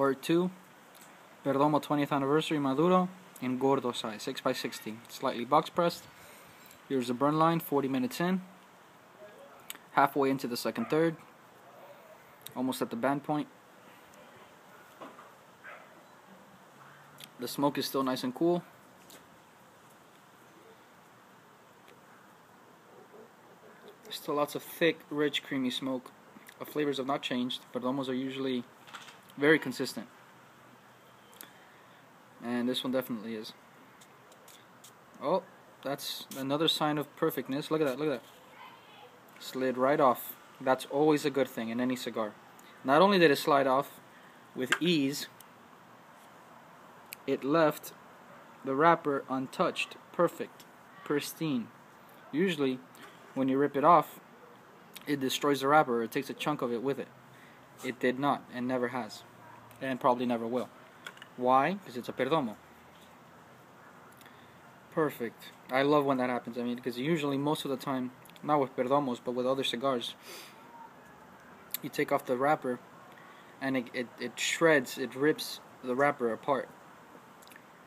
Part 2, Perdomo 20th Anniversary Maduro in Gordo size, 6x60. Slightly box pressed. Here's the burn line, 40 minutes in. Halfway into the second third. Almost at the band point. The smoke is still nice and cool. Still lots of thick, rich, creamy smoke. The flavors have not changed. Perdomos are usually very consistent. And this one definitely is. Oh, that's another sign of perfectness. Look at that, look at that. Slid right off. That's always a good thing in any cigar. Not only did it slide off with ease, it left the wrapper untouched. Perfect. Pristine. Usually, when you rip it off, it destroys the wrapper, or it takes a chunk of it with it. It did not, and never has. And probably never will. Why? Because it's a Perdomo. Perfect. I love when that happens. I mean, because usually, most of the time, not with Perdomos, but with other cigars, you take off the wrapper, and it shreds, it rips the wrapper apart.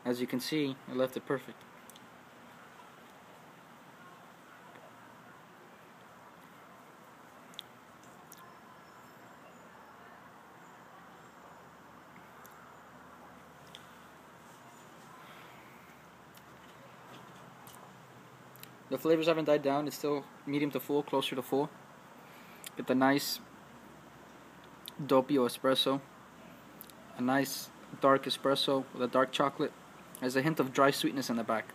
As you can see, it left it perfect. The flavors haven't died down. It's still medium to full, closer to full. Get the nice doppio espresso. A nice dark espresso with a dark chocolate. There's a hint of dry sweetness in the back.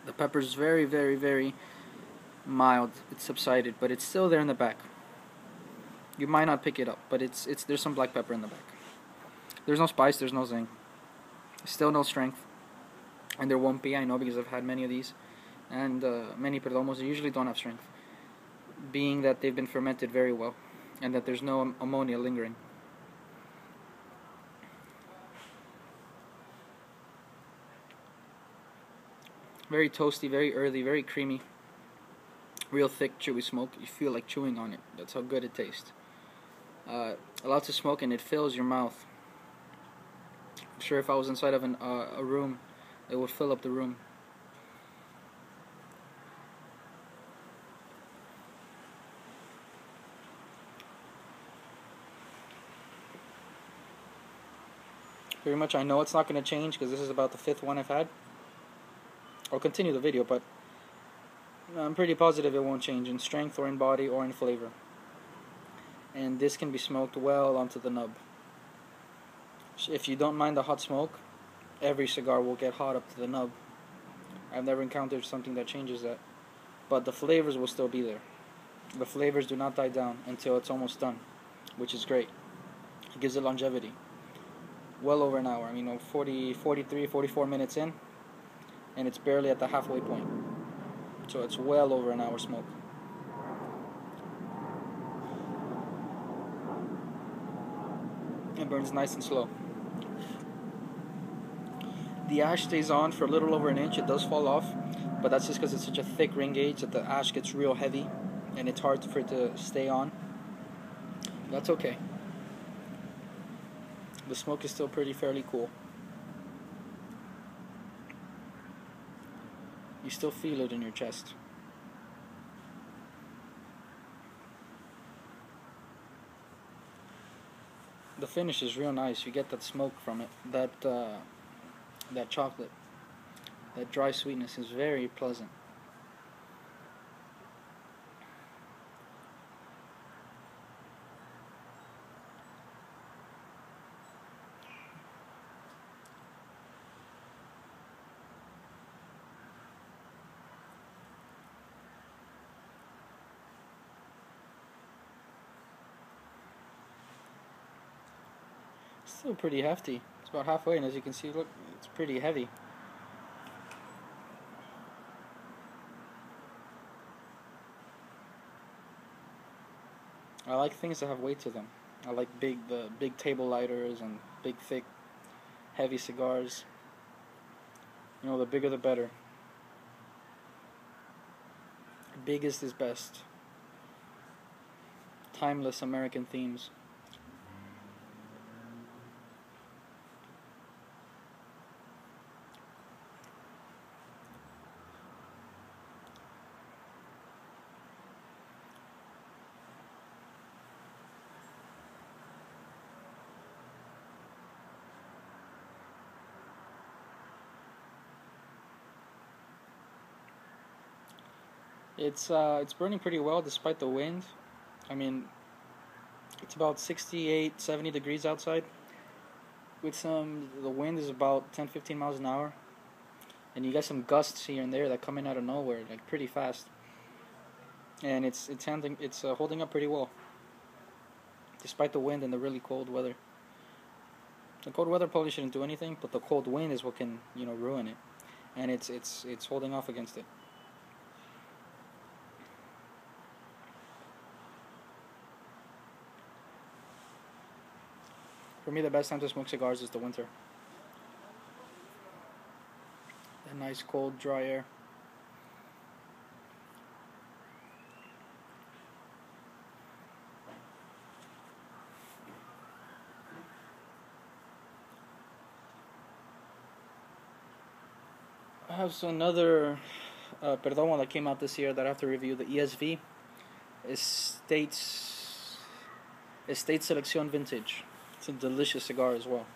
The pepper's very, very, very mild. It's subsided, but it's still there in the back. You might not pick it up, but there's some black pepper in the back. There's no spice, there's no zing. Still no strength. And there won't be, I know, because I've had many of these. And many Perdomos usually don't have strength, being that they've been fermented very well and that there's no ammonia lingering. Very toasty, very earthy, very creamy. Real thick, chewy smoke. You feel like chewing on it. That's how good it tastes. Lots of smoke, and it fills your mouth. I'm sure if I was inside of a room, it would fill up the room. Pretty much I know it's not going to change because this is about the 5th one I've had. I'll continue the video, but I'm pretty positive it won't change in strength or in body or in flavor. And this can be smoked well onto the nub. If you don't mind the hot smoke, every cigar will get hot up to the nub. I've never encountered something that changes that. But the flavors will still be there. The flavors do not die down until it's almost done, which is great. It gives it longevity. Well over an hour. I mean, 40, 43, 44 minutes in, and it's barely at the halfway point. So it's well over an hour smoke. It burns nice and slow. The ash stays on for a little over an inch. It does fall off, but that's just because it's such a thick ring gauge that the ash gets real heavy, and it's hard for it to stay on. That's okay. The smoke is still fairly cool. You still feel it in your chest. The finish is real nice. You get that smoke from it. That chocolate. That dry sweetness is very pleasant. Still pretty hefty. It's about halfway, and as you can see, look, it's pretty heavy. I like things that have weight to them. I like the big table lighters and big, thick, heavy cigars. You know, the bigger the better. Biggest is best. Timeless American themes. It's burning pretty well despite the wind. I mean, it's about 68, 70 degrees outside. The wind is about 10, 15 miles an hour. And you got some gusts here and there that come in out of nowhere, like pretty fast. And it's holding up pretty well, despite the wind and the really cold weather. The cold weather probably shouldn't do anything, but the cold wind is what can, ruin it. And it's holding off against it. For me, the best time to smoke cigars is the winter. The nice, cold, dry air. I have another Perdomo that came out this year that I have to review. The ESV Estate Selección Vintage. It's a delicious cigar as well.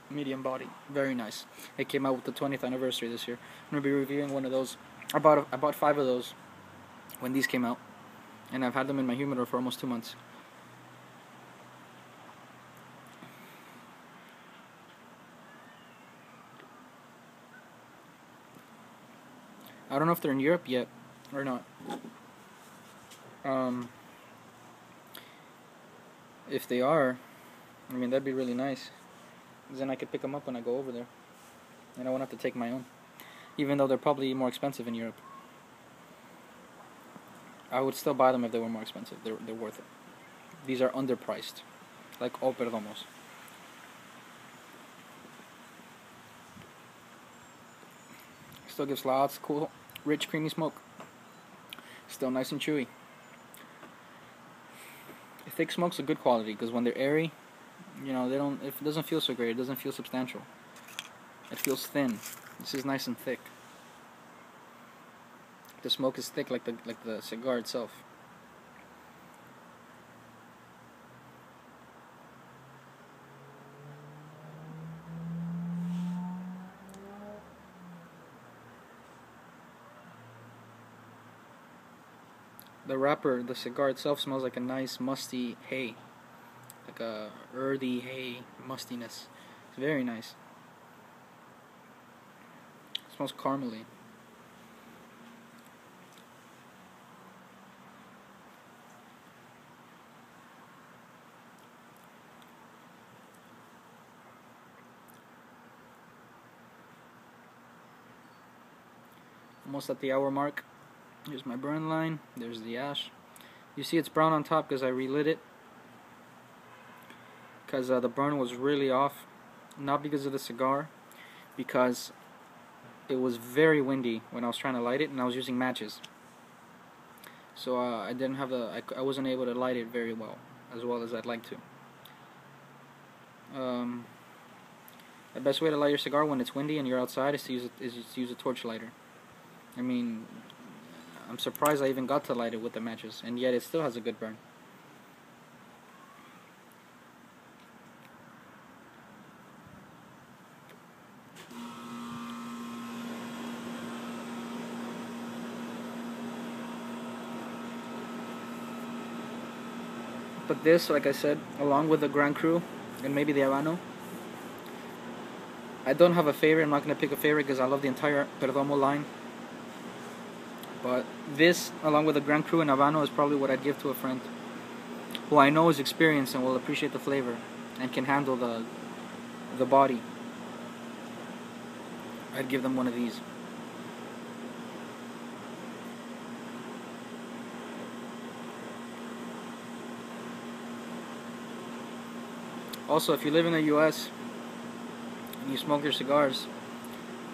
Medium body, very nice. It came out with the 20th anniversary this year. I'm gonna be reviewing one of those. I bought 5 of those when these came out, and I've had them in my humidor for almost 2 months. I don't know if they're in Europe yet or not. If they are, I mean, that'd be really nice. Then I could pick them up when I go over there, and I won't have to take my own. Even though they're probably more expensive in Europe, I would still buy them if they were more expensive. They're worth it. These are underpriced, like all Perdomos. Still gives lots cool, rich, creamy smoke. Still nice and chewy. Thick smoke's a good quality because when they're airy, it doesn't feel so great. It doesn't feel substantial. It feels thin. This is nice and thick. The smoke is thick like the cigar itself. The wrapper, the cigar itself, smells like a nice musty hay, like a earthy hay mustiness. It's very nice. It smells caramely. Almost at the hour mark. Here's my burn line. There's the ash. You see it's brown on top because I relit it. Because the burn was really off. Not because of the cigar. Because it was very windy when I was trying to light it and I was using matches. So I didn't have I wasn't able to light it very well as I'd like to. The best way to light your cigar when it's windy and you're outside is to use a torch lighter. I mean, I'm surprised I even got to light it with the matches, and yet it still has a good burn. But this, like I said, along with the Grand Cru and maybe the Habano, I don't have a favorite. I'm not going to pick a favorite because I love the entire Perdomo line. But this, along with the Grand Cru and Habano, is probably what I'd give to a friend who I know is experienced and will appreciate the flavor and can handle the body. I'd give them one of these. Also, if you live in the US and you smoke your cigars,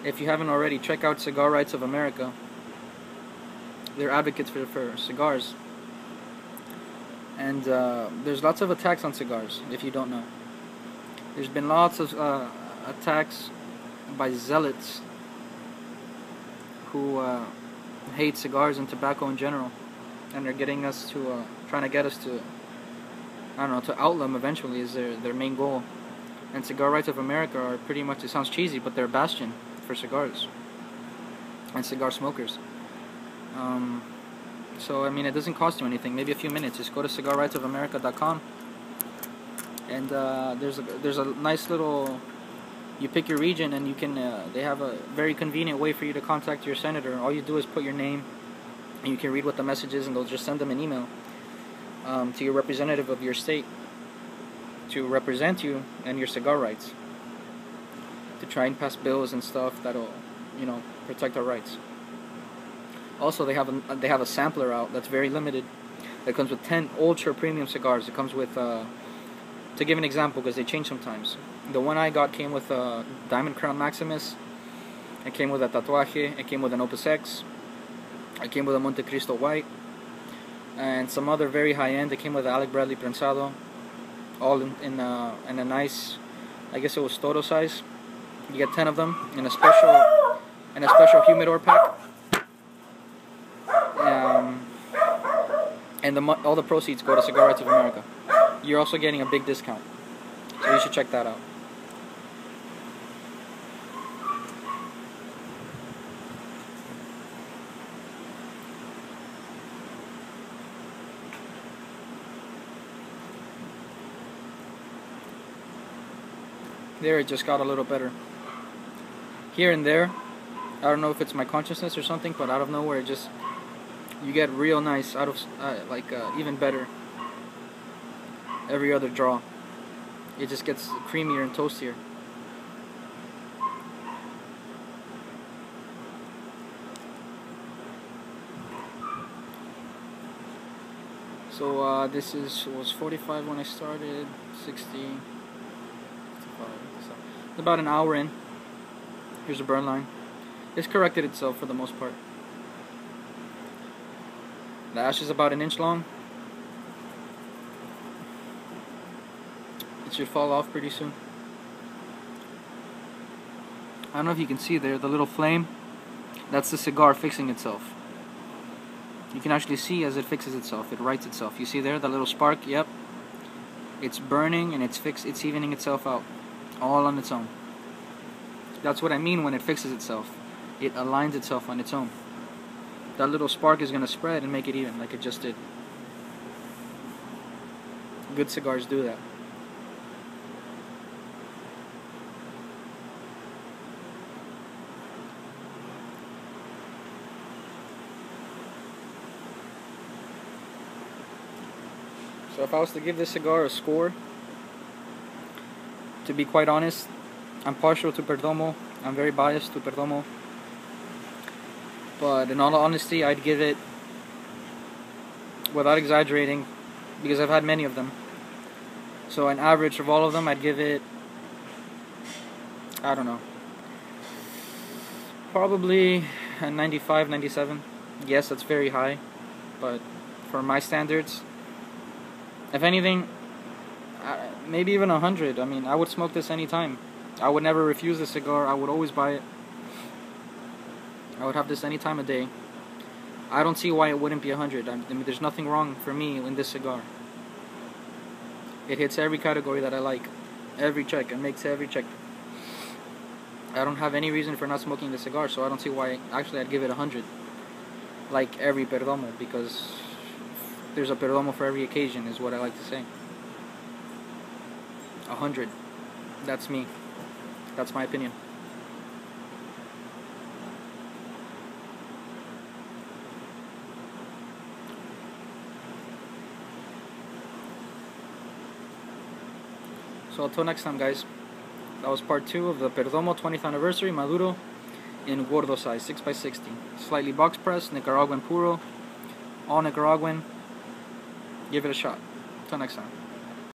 if you haven't already, check out Cigar Rights of America. They're advocates for cigars. And there's lots of attacks on cigars, if you don't know. There's been lots of attacks by zealots who hate cigars and tobacco in general. And they're getting us to, trying to get us to, I don't know, to outlaw them eventually is their main goal. And Cigar Rights of America are pretty much, it sounds cheesy, but they're a bastion for cigars and cigar smokers. So I mean, it doesn't cost you anything. Maybe a few minutes. Just go to cigarrightsofamerica.com, and there's a nice little. You pick your region, and you can. They have a very convenient way for you to contact your senator. All you do is put your name, and you can read what the message is, and they'll just send them an email to your representative of your state to represent you and your cigar rights, to try and pass bills and stuff that'll, protect our rights. Also, they have a sampler out that's very limited. That comes with 10 ultra premium cigars. It comes with, to give an example, because they change sometimes. The one I got came with a Diamond Crown Maximus. It came with a Tatuaje. It came with an Opus X. It came with a Monte Cristo White. And some other very high end. It came with Alec Bradley Prensado. All in a nice, I guess it was Toro size. You get 10 of them in a special humidor pack. And all the proceeds go to Cigar Rights of America. You're also getting a big discount, so you should check that out. There, it just got a little better. Here and there, I don't know if it's my consciousness or something, but out of nowhere, you get real nice, even better every other draw. It just gets creamier and toastier. So this was 45 when I started, 60, 55. So it's about an hour in. Here's a burn line. It's corrected itself for the most part. The ash is about an inch long. It should fall off pretty soon. I don't know if you can see there, the little flame. That's the cigar fixing itself. You can actually see as it fixes itself. It rights itself. You see there, the little spark? Yep. It's burning and it's evening itself out. All on its own. That's what I mean when it fixes itself. It aligns itself on its own. That little spark is going to spread and make it even, like it just did. Good cigars do that. So if I was to give this cigar a score, to be quite honest, I'm partial to Perdomo. I'm very biased to Perdomo. But in all honesty, I'd give it, without exaggerating, because I've had many of them. So an average of all of them, I'd give it, I don't know, probably a 95, 97. Yes, that's very high, but for my standards, if anything, maybe even 100. I mean, I would smoke this anytime. I would never refuse the cigar. I would always buy it. I would have this any time of day. I don't see why it wouldn't be 100. I mean, there's nothing wrong for me in this cigar. It hits every category that I like. Every check. It makes every check. I don't have any reason for not smoking the cigar, so I don't see why. Actually, I'd give it 100. Like every Perdomo, because there's a Perdomo for every occasion, is what I like to say. 100. That's me. That's my opinion. So until next time, guys. That was part 2 of the Perdomo 20th anniversary Maduro in Gordo size, 6x60. Slightly box pressed, Nicaraguan puro, all Nicaraguan. Give it a shot. Until next time.